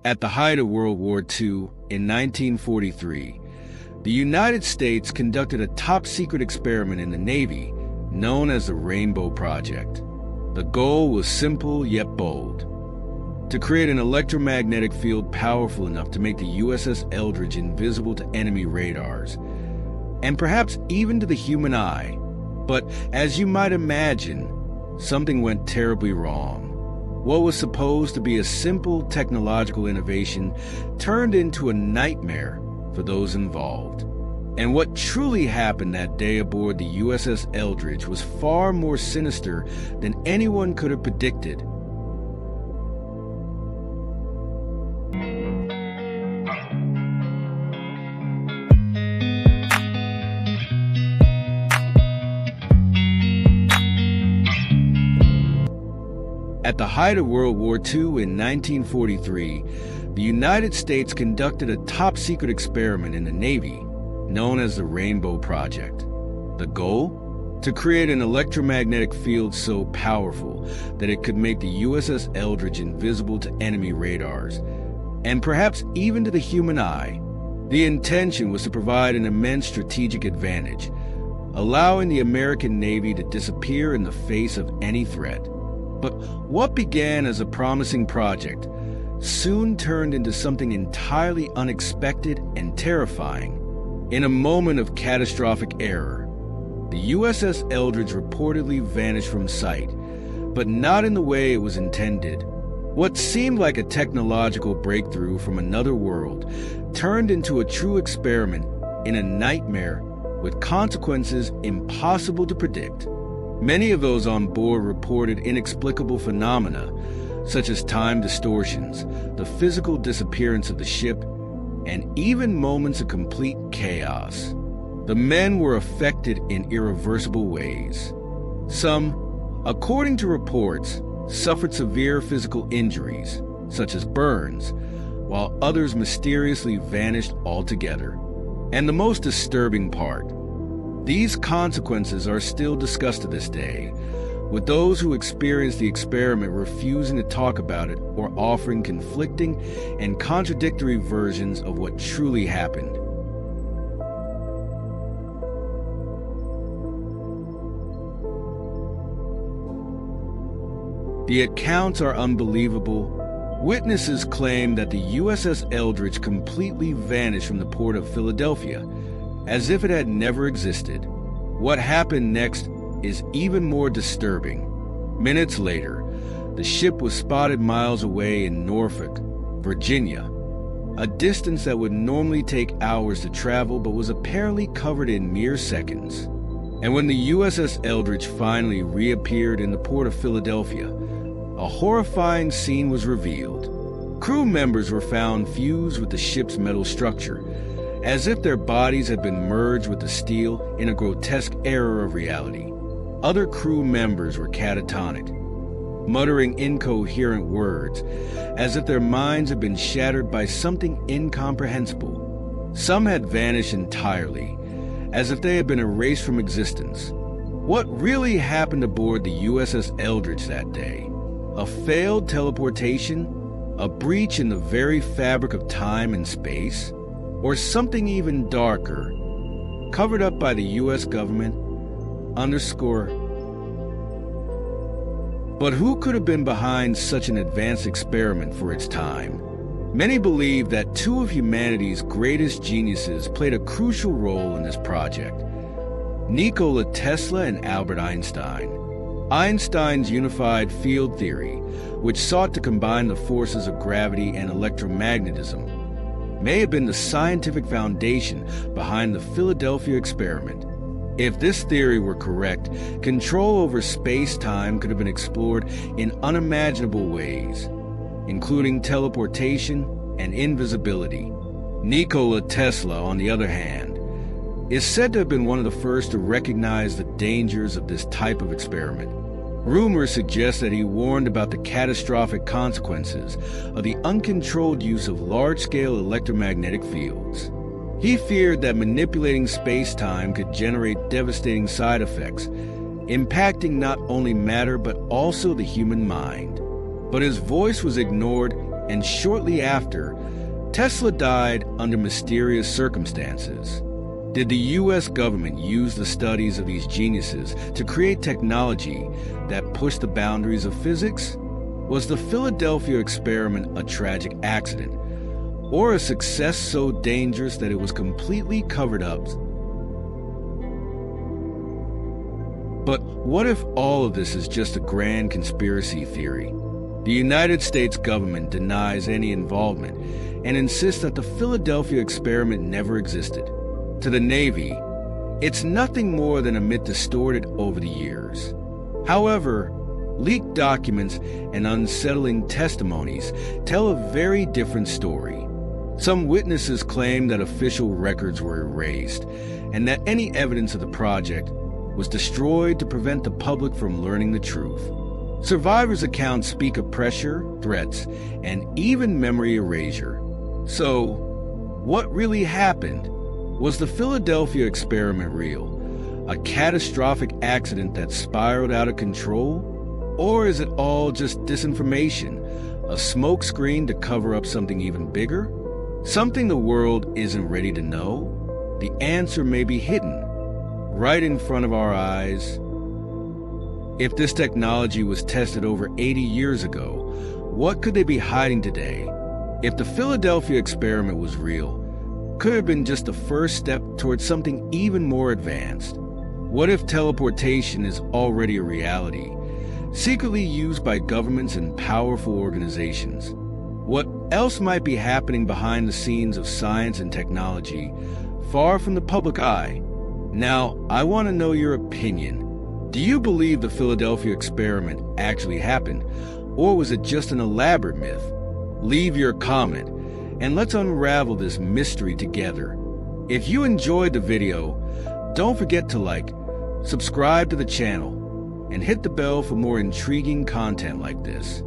At the height of World War II, in 1943, the United States conducted a top-secret experiment in the Navy known as the Rainbow Project. The goal was simple yet bold: to create an electromagnetic field powerful enough to make the USS Eldridge invisible to enemy radars, and perhaps even to the human eye. But as you might imagine, something went terribly wrong. What was supposed to be a simple technological innovation turned into a nightmare for those involved. And what truly happened that day aboard the USS Eldridge was far more sinister than anyone could have predicted. At the height of World War II in 1943, the United States conducted a top-secret experiment in the Navy known as the Rainbow Project. The goal? To create an electromagnetic field so powerful that it could make the USS Eldridge invisible to enemy radars, and perhaps even to the human eye. The intention was to provide an immense strategic advantage, allowing the American Navy to disappear in the face of any threat. But what began as a promising project soon turned into something entirely unexpected and terrifying. In a moment of catastrophic error, the USS Eldridge reportedly vanished from sight, but not in the way it was intended. What seemed like a technological breakthrough from another world turned into a true experiment in a nightmare with consequences impossible to predict. Many of those on board reported inexplicable phenomena, such as time distortions, the physical disappearance of the ship, and even moments of complete chaos. The men were affected in irreversible ways. Some, according to reports, suffered severe physical injuries, such as burns, while others mysteriously vanished altogether. And the most disturbing part, these consequences are still discussed to this day, with those who experienced the experiment refusing to talk about it or offering conflicting and contradictory versions of what truly happened. The accounts are unbelievable. Witnesses claim that the USS Eldridge completely vanished from the port of Philadelphia, as if it had never existed. What happened next is even more disturbing. Minutes later, the ship was spotted miles away in Norfolk, Virginia, a distance that would normally take hours to travel but was apparently covered in mere seconds. And when the USS Eldridge finally reappeared in the port of Philadelphia, a horrifying scene was revealed. Crew members were found fused with the ship's metal structure, as if their bodies had been merged with the steel in a grotesque error of reality. Other crew members were catatonic, muttering incoherent words, as if their minds had been shattered by something incomprehensible. Some had vanished entirely, as if they had been erased from existence. What really happened aboard the USS Eldridge that day? A failed teleportation? A breach in the very fabric of time and space? Or something even darker, covered up by the U.S. government, But who could have been behind such an advanced experiment for its time? Many believe that two of humanity's greatest geniuses played a crucial role in this project: Nikola Tesla and Albert Einstein. Einstein's unified field theory, which sought to combine the forces of gravity and electromagnetism, may have been the scientific foundation behind the Philadelphia experiment. If this theory were correct, control over space-time could have been explored in unimaginable ways, including teleportation and invisibility. Nikola Tesla, on the other hand, is said to have been one of the first to recognize the dangers of this type of experiment. Rumors suggest that he warned about the catastrophic consequences of the uncontrolled use of large-scale electromagnetic fields. He feared that manipulating space-time could generate devastating side effects, impacting not only matter but also the human mind. But his voice was ignored and shortly after, Tesla died under mysterious circumstances. Did the U.S. government use the studies of these geniuses to create technology that pushed the boundaries of physics? Was the Philadelphia experiment a tragic accident, or a success so dangerous that it was completely covered up? But what if all of this is just a grand conspiracy theory? The United States government denies any involvement and insists that the Philadelphia experiment never existed. To the Navy, it's nothing more than a myth distorted over the years. However, leaked documents and unsettling testimonies tell a very different story. Some witnesses claim that official records were erased and that any evidence of the project was destroyed to prevent the public from learning the truth. Survivors' accounts speak of pressure, threats, and even memory erasure. So, what really happened? Was the Philadelphia experiment real? A catastrophic accident that spiraled out of control? Or is it all just disinformation, a smokescreen to cover up something even bigger? Something the world isn't ready to know? The answer may be hidden, right in front of our eyes. If this technology was tested over 80 years ago, what could they be hiding today? If the Philadelphia experiment was real, could it have been just the first step towards something even more advanced? What if teleportation is already a reality, secretly used by governments and powerful organizations? What else might be happening behind the scenes of science and technology, far from the public eye? Now, I want to know your opinion. Do you believe the Philadelphia experiment actually happened, or was it just an elaborate myth? Leave your comment, and let's unravel this mystery together. If you enjoyed the video, don't forget to like, subscribe to the channel, and hit the bell for more intriguing content like this.